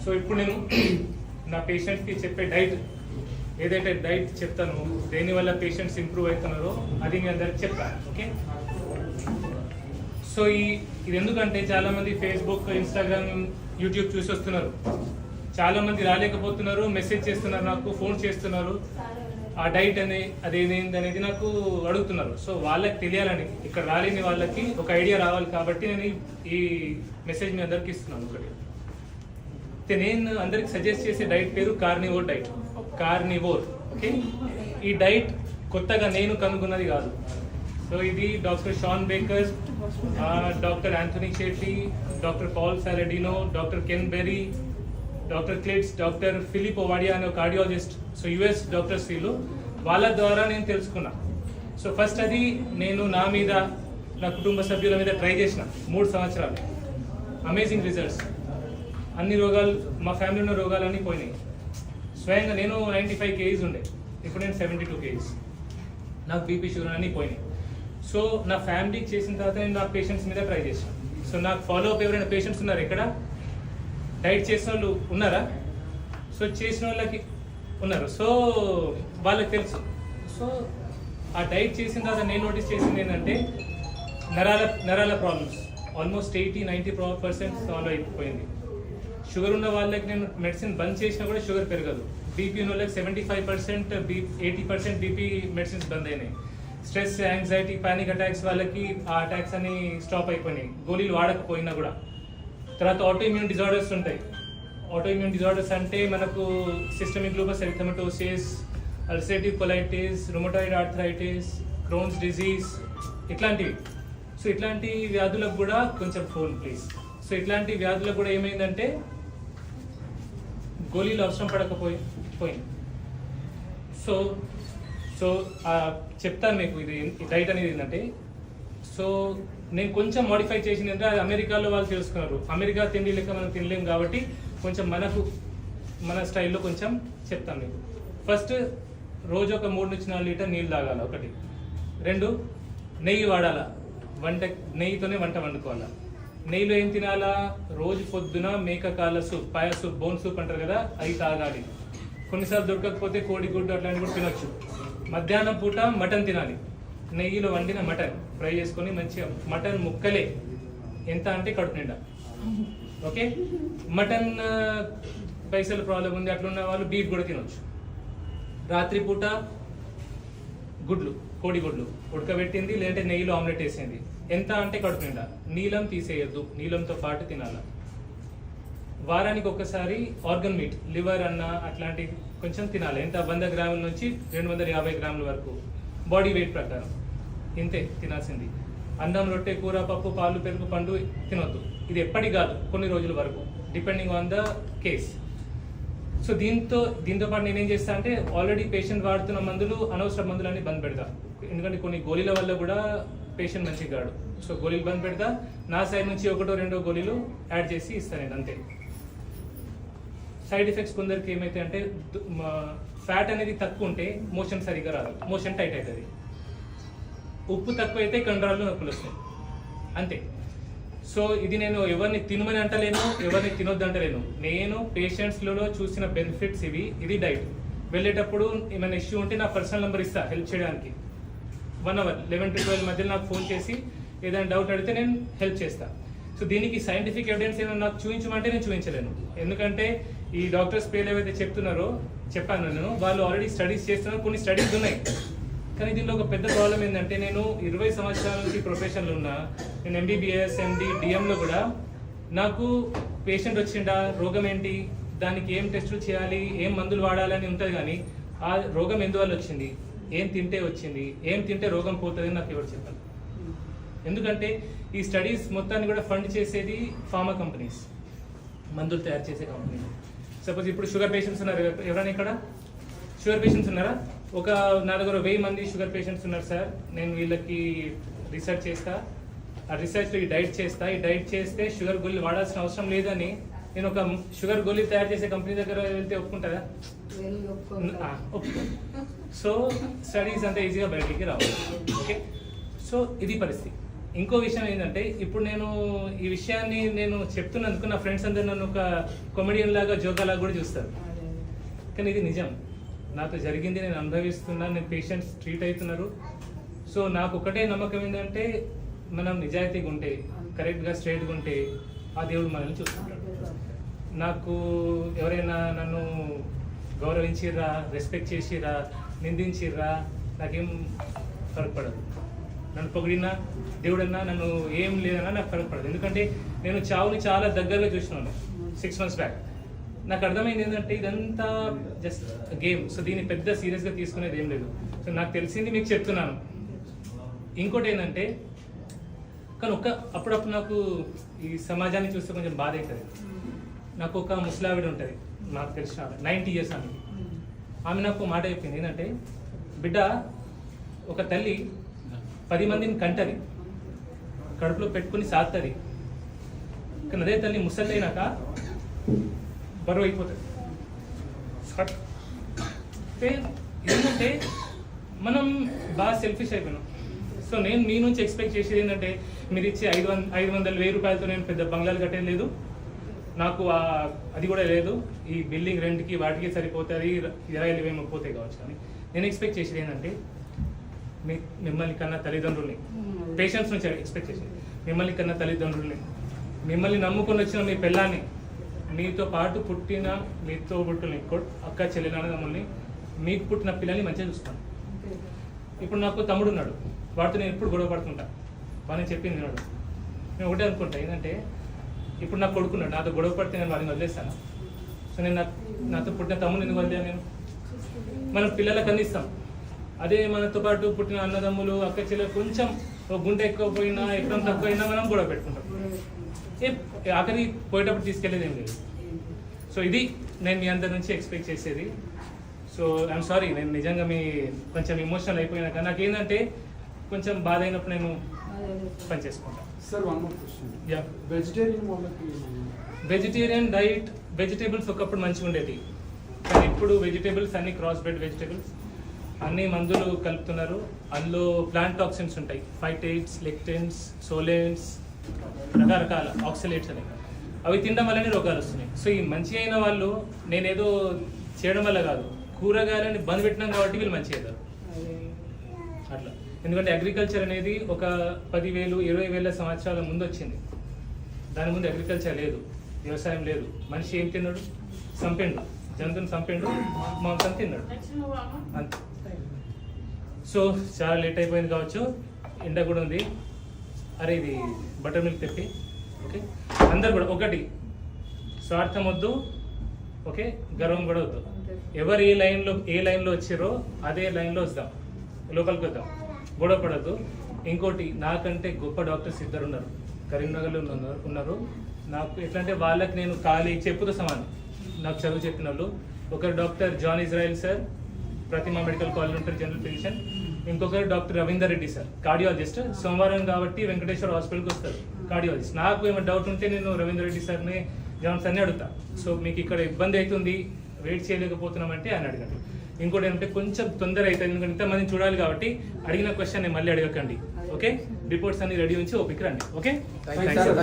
So ఇప్పుడు నేను నా పేషెంట్స్కి చెప్పే డైట్ ఏదైతే డైట్ చెప్తానో దేనివల్ల పేషెంట్స్ ఇంప్రూవ్ అవుతున్నారో అది మీ అందరికి చెప్తాను. ఓకే, సో ఇది ఎందుకంటే చాలామంది ఫేస్బుక్, ఇన్స్టాగ్రామ్, యూట్యూబ్ చూసి వస్తున్నారు. చాలామంది రాలేకపోతున్నారు, మెసేజ్ చేస్తున్నారు, నాకు ఫోన్ చేస్తున్నారు, ఆ డైట్ అదేంటి అనేది నాకు అడుగుతున్నారు. సో వాళ్ళకి తెలియాలని, ఇక్కడ రాలేని వాళ్ళకి ఒక ఐడియా రావాలి కాబట్టి నేను ఈ మెసేజ్ మీ అందరికి ఇస్తున్నాను. ఒకటి నేను అందరికి సజెస్ట్ చేసే డైట్ పేరు కార్నివోర్ డైట్. కార్నివోర్. ఓకే, ఈ డైట్ కొత్తగా నేను కనుగొన్నది కాదు. సో ఇది doctor Shawn Baker, doctor Anthony Shetty, doctor Paul Saladino, doctor Ken Berry, doctor Kiltz, doctor Philip Ovadia అనే కార్డియాలజిస్ట్, సో యుఎస్ డాక్టర్స్ వీళ్ళు, వాళ్ళ ద్వారా నేను తెలుసుకున్నా. సో ఫస్ట్ అది నేను నా మీద, నా కుటుంబ సభ్యుల మీద ట్రై చేసిన 3 సంవత్సరాలు. Amazing results. అన్ని రోగాలు, మా ఫ్యామిలీ ఉన్న రోగాలన్నీ పోయినాయి. స్వయంగా నేను 95 kgs ఉండే, ఇప్పుడు నేను 72 kgs. నాకు బీపీ, షుగర్ అన్నీ పోయినాయి. సో నా ఫ్యామిలీకి చేసిన తర్వాత నేను నా పేషెంట్స్ మీద ట్రై చేసాను. సో నాకు ఫాలో అప్ ఎవరైనా పేషెంట్స్ ఉన్నారు ఇక్కడ? డైట్ చేసిన వాళ్ళు ఉన్నారా? సో చేసిన వాళ్ళకి ఉన్నారు. సో వాళ్ళకి తెలుసు. సో ఆ డైట్ చేసిన తర్వాత నేను నోటీస్ చేసింది ఏంటంటే నరాల ప్రాబ్లమ్స్ ఆల్మోస్ట్ 80-90% సాల్వ్ అయిపోయింది. షుగర్ ఉన్న వాళ్ళకి నేను మెడిసిన్ బంద్ చేసినా కూడా షుగర్ పెరగదు. బీపీ ఉన్న వాళ్ళకి 75%, 80% బీపీ మెడిసిన్స్ బంద్ అయినాయి. స్ట్రెస్, యాంగ్జైటీ, పానిక్ అటాక్స్ వాళ్ళకి ఆ అటాక్స్ అని స్టాప్ అయిపోయినాయి, గోళీలు వాడకపోయినా కూడా. తర్వాత ఆటోఇమ్యూన్ డిజార్డర్స్ ఉంటాయి. ఆటోఇమ్యూన్ డిజార్డర్స్ అంటే మనకు systemic lupus erythematosus, ulcerative colitis, rheumatoid arthritis, Crohn's disease, ఇట్లాంటివి. సో ఇట్లాంటి వ్యాధులకు కూడా కొంచెం ఫోన్ ప్లీజ్. సో ఇట్లాంటి వ్యాధులకు కూడా ఏమైందంటే గోళీలు అవసరం పడకపోయింది. సో సో చెప్తాను మీకు ఇది డైట్ అనేది ఏంటంటే, సో నేను కొంచెం మోడిఫై చేసింది అది అమెరికాలో వాళ్ళు తెలుసుకున్నారు. అమెరికా తిండి లెక్క మనం తినలేము కాబట్టి కొంచెం మన స్టైల్లో కొంచెం చెప్తాను మీకు. ఫస్ట్ రోజు ఒక 3-4 లీటర్ నీళ్ళు తాగాల. 1. 2 నెయ్యి వాడాలా. నెయ్యితోనే వంట వండుకోవాలా. నెయ్యిలో ఏం తినాలా? రోజు పొద్దున మేకకాల సూప్, పాయ సూప్, బోన్ సూప్ అంటారు కదా, అవి తాగాలి. కొన్నిసార్లు దొరకకపోతే కోడిగుడ్డు అట్లాంటివి కూడా తినొచ్చు. మధ్యాహ్నం పూట మటన్ తినాలి. నెయ్యిలో వండిన మటన్ ఫ్రై చేసుకొని మంచిగా, మటన్ ముక్కలే, ఎంత అంటే కడుపు నిండా. ఓకే, మటన్ పైసలు ప్రాబ్లం ఉంది అట్లున్న వాళ్ళు బీఫ్ కూడా తినొచ్చు. రాత్రిపూట గుడ్లు, కోడిగుడ్లు ఉడకబెట్టింది, లేదంటే నెయ్యిలో ఆమ్లెట్ వేసింది, ఎంత అంటే కడుపు నిండా. నీలం తీసేయద్దు, నీలంతో పాటు తినాల. వారానికి ఒకసారి ఆర్గన్ మీట్, లివర్ అన్న అట్లాంటి కొంచెం తినాలి. ఎంత 100 గ్రాముల నుంచి 250 గ్రాముల వరకు బాడీ వెయిట్ ప్రకారం ఇంతే తినాల్సింది. అన్నం, రొట్టె, కూర, పప్పు, పాలు, పెరుగు, పండు తినొద్దు. ఇది ఎప్పటి కాదు, కొన్ని రోజుల వరకు, depending on the case. So దీంతో పాటు నేనేం చేస్తా అంటే, ఆల్రెడీ పేషెంట్ వాడుతున్న మందులు, అనవసర మందులన్నీ బంద్ పెడతా. ఎందుకంటే కొన్ని గోళీల వల్ల కూడా పేషెంట్ మంచిగా కాడు. సో గోళీలు బంద్ పెడతా. నా సైడ్ నుంచి 1-2 గోళీలు యాడ్ చేసి ఇస్తాను నేను, అంతే. సైడ్ ఎఫెక్ట్స్ కొందరికి ఏమైతే అంటే, ఫ్యాట్ అనేది తక్కువ ఉంటే మోషన్ సరిగ్గా రాదు, మోషన్ టైట్ అవుతుంది. ఉప్పు తక్కువ అయితే కండరాల్లో నొప్పులు వస్తాయి, అంతే. సో ఇది నేను ఎవరిని తినమని అంటలేను, ఎవరిని తినొద్దు అంటలేను. నేను పేషెంట్స్లలో చూసిన బెనిఫిట్స్ ఇవి. ఇది డైట్. వెళ్ళేటప్పుడు ఏమైనా ఇష్యూ ఉంటే నా పర్సనల్ నెంబర్ ఇస్తా హెల్ప్ చేయడానికి. 1 hour 11 to 12 మధ్యలో నాకు ఫోన్ చేసి ఏదైనా డౌట్ అడిగితే నేను హెల్ప్ చేస్తా. సో దీనికి సైంటిఫిక్ ఎవిడెన్స్ ఏమైనా నాకు చూపించమంటే నేను చూపించలేను. ఎందుకంటే ఈ డాక్టర్స్ పేర్లు ఏవైతే చెప్పాను నేను, వాళ్ళు ఆల్రెడీ స్టడీస్ చేస్తున్నారు, కొన్ని స్టడీస్ ఉన్నాయి. కానీ దీనిలో ఒక పెద్ద ప్రాబ్లం ఏంటంటే, నేను 20 సంవత్సరాల నుంచి ప్రొఫెషన్లో ఉన్నా. నేను MBBS, MD, DMలో కూడా నాకు పేషెంట్ వచ్చిండా, రోగం ఏంటి, దానికి ఏం టెస్టులు చేయాలి, ఏం మందులు వాడాలని ఉంటుంది. కానీ ఆ రోగం ఎందువల్ల వచ్చింది, ఏం తింటే వచ్చింది, ఏం తింటే రోగం పోతుంది నాకు ఎవరు చెప్పాలి. ఎందుకంటే ఈ స్టడీస్ మొత్తాన్ని కూడా ఫండ్ చేసేది ఫార్మా కంపెనీస్, మందులు తయారు చేసే కంపెనీ. సపోజ్ ఇప్పుడు షుగర్ పేషెంట్స్ ఉన్నారు ఎవరైనా ఇక్కడ? షుగర్ పేషెంట్స్ ఉన్నారా? నా దగ్గర 1000 మంది షుగర్ పేషెంట్స్ ఉన్నారు సార్. నేను వీళ్ళకి రీసెర్చ్ చేస్తా, ఆ రీసెర్చ్లో ఈ డైట్ చేస్తా. ఈ డైట్ చేస్తే షుగర్ గోళీలు వాడాల్సిన అవసరం లేదని నేను ఒక షుగర్ గోళీ తయారు చేసే కంపెనీ దగ్గర వెళ్తే ఒప్పుకుంటుందా? ఒప్పుకో. సో స్టడీస్ అంతా ఈజీగా బయటికి రావాలి. ఓకే, సో ఇది పరిస్థితి. ఇంకో విషయం ఏంటంటే ఇప్పుడు నేను ఈ విషయాన్ని నేను చెప్తున్నందుకు నా ఫ్రెండ్స్ అందరూ నన్ను ఒక కామెడియన్ లాగా జోకా లాగా కూడా చూస్తారు, కానీ ఇది నిజం. నాతో జరిగింది, నేను అనుభవిస్తున్నాను, నేను పేషెంట్స్ ట్రీట్ అవుతున్నారు. సో నాకు ఒకటే నమ్మకం ఏంటంటే మనం నిజాయితీగా ఉంటే, కరెక్ట్గా స్ట్రైట్గా ఉంటే ఆ దేవుడు మనల్ని చూసుకుంటాడు. నాకు ఎవరైనా నన్ను గౌరవించిర్రా, రెస్పెక్ట్ చేసిర్రా, నిందించిర్రా, నాకేం ఫరక్ పడదు. నన్ను పొగిడినా దేవుడన్నా నన్ను ఏం లేదన్నా నాకు ఫరక్ పడదు. ఎందుకంటే నేను చావుని చాలా దగ్గరగా చూసినాను 6 months బ్యాక్. నాకు అర్థమైంది ఏంటంటే ఇదంతా జస్ట్ గేమ్. సో దీన్ని పెద్ద సీరియస్గా తీసుకునేది ఏం లేదు. సో నాకు తెలిసింది మీకు చెప్తున్నాను. ఇంకోటి ఏంటంటే కానీ అప్పుడప్పుడు నాకు ఈ సమాజాన్ని చూస్తే కొంచెం బాధ అవుతుంది. నాకు ఒక ముసలావిడ ఉంటుంది, నాకు తెలిసిన 90 years ఆమె నాకు మాట చెప్పింది ఏంటంటే, బిడ్డ ఒక తల్లి 10 మందిని కంటది, కడుపులో పెట్టుకుని సాగుతుంది, కానీ అదే తల్లి ముసలి అయినాక బరువు అయిపోతుంది. ఏంటంటే మనం బాగా సెల్ఫిష్ అయిపోయినాం. సో నేను మీ నుంచి ఎక్స్పెక్ట్ చేసేది ఏంటంటే మీరు ఇచ్చే 500,000 రూపాయలతో నేను పెద్ద బంగ్లాలు కట్టేది లేదు, నాకు అది కూడా లేదు. ఈ బిల్డింగ్ రెంట్కి వాటికి సరిపోతుంది, 20,000 పోతాయి కావచ్చు. కానీ నేను ఎక్స్పెక్ట్ చేసేది ఏంటంటే మిమ్మల్ని కన్నా తల్లిదండ్రుల్ని, పేషెంట్స్ నుంచి ఎక్స్పెక్ట్ చేసేది మిమ్మల్ని కన్నా తల్లిదండ్రుల్ని, మిమ్మల్ని నమ్ముకొని వచ్చిన మీ పిల్లాన్ని, మీతో పాటు పుట్టిన మీతో పుట్టిన అక్క చెల్లెలన్నదమ్ముల్ని, మీకు పుట్టిన పిల్లల్ని మంచిగా చూస్తాను. ఇప్పుడు నాకు తమ్ముడు ఉన్నాడు, వాడితో నేను ఎప్పుడు గొడవ పడుతుంటా, వాడిని చెప్పింది విన్నాడు. నేను ఒకటే అనుకుంటా ఏంటంటే ఇప్పుడు నాకు కొడుకున్నాడు, నాతో గొడవ పడితే నేను వాడిని వదిలేస్తాను. సో నేను నాతో పుట్టిన తమ్ముడు ఎందుకు వదిలేను నేను? మనం పిల్లలకు అందిస్తాం. అదే మనతో పాటు పుట్టిన అన్నదమ్ములు అక్క చెల్లెలు కొంచెం ఒక గుండె ఎక్కువ పోయినా ఎక్కడ తక్కువ అయినా మనం గొడవ పెట్టుకుంటాం. ఆఖరి పోయేటప్పుడు తీసుకెళ్ళేది ఏం లేదు. సో ఇది నేను మీ అందరి నుంచి ఎక్స్పెక్ట్ చేసేది. సో ఐఎమ్ సారీ, నేను నిజంగా మీ కొంచెం ఎమోషనల్ అయిపోయినా, కానీ నాకు ఏంటంటే కొంచెం బాధ అయినప్పుడు నేను పని చేసుకుంటాను. Sir one more question. Yeah, vegetarian diet, vegetables ఒకప్పుడు మంచిగా ఉండేది, కానీ ఇప్పుడు వెజిటేబుల్స్ అన్ని క్రాస్ బ్రెడ్ వెజిటేబుల్స్, అన్ని మందులు కలుపుతున్నారు. అందులో ప్లాంట్ టాక్సిన్స్ ఉంటాయి, ఫైటేట్స్, లెక్టిన్స్, సోలెన్స్, రకరకాల ఆక్సిలేట్స్ అని. అవి తినడం వల్లనే రోగాలు వస్తున్నాయి. సో ఈ మంచి అయిన వాళ్ళు నేనేదో చేయడం వల్ల కాదు, కూరగాయలని బంద్ పెట్టినాం కాబట్టి వీళ్ళు మంచి అవుతారు అట్లా. ఎందుకంటే అగ్రికల్చర్ అనేది ఒక 10,000, 20,000 సంవత్సరాల ముందు వచ్చింది. దాని ముందు అగ్రికల్చర్ లేదు, వ్యవసాయం లేదు. మనిషి ఏం తిన్నాడు? చంపిండు, జంతువుని చంపిండు, మాంసం తిన్నాడు అంతే. సో చాలా లేట్ అయిపోయింది కావచ్చు, ఎండ కూడా ఉంది. అరే ఇది బటర్ మిల్క్ తెప్పి. ఓకే, అందరు కూడా ఒకటి, స్వార్థం వద్దు, ఓకే, గర్వం కూడా వద్దు. ఎవరు ఏ లైన్లో వచ్చారో అదే లైన్లో వద్దాం, లోపలికి వద్దాం, గొడవ పడద్దు. ఇంకోటి, నాకంటే గొప్ప డాక్టర్స్ 2 ఉన్నారు, కరీంనగర్లో ఉన్నారు. నాకు ఎట్లంటే వాళ్ళకి నేను ఖాళీ చెప్పుతో సమానం, నాకు చదువు చెప్పిన వాళ్ళు. ఒకరు డాక్టర్ జాన్ ఇజ్రాయిల్ సార్, ప్రతిమా మెడికల్ కాలేజ్ ఉంటారు, జనరల్ ఫిజిషియన్. ఇంకొకరు doctor Ravinder Reddy sir, cardiologist. సోమవారం కాబట్టి వెంకటేశ్వర హాస్పిటల్కి వస్తారు, కార్డియాలజిస్ట్. నాకు ఏమైనా డౌట్ ఉంటే నేను రవీందర్ రెడ్డి సార్ని, జాన్ సార్ని అడుగుతా. సో మీకు ఇక్కడ ఇబ్బంది అవుతుంది, వెయిట్ చేయలేకపోతున్నామంటే అని అడగండి. ఇంకోటి ఏంటంటే కొంచెం తొందర అవుతుంది, ఎందుకంటే ఇంతమందిని చూడాలి కాబట్టి అడిగిన క్వశ్చన్ మళ్ళీ అడగకండి. ఓకే, రిపోర్ట్స్ అన్ని రెడీ ఉంచి ఓపిక రండి. ఓకే.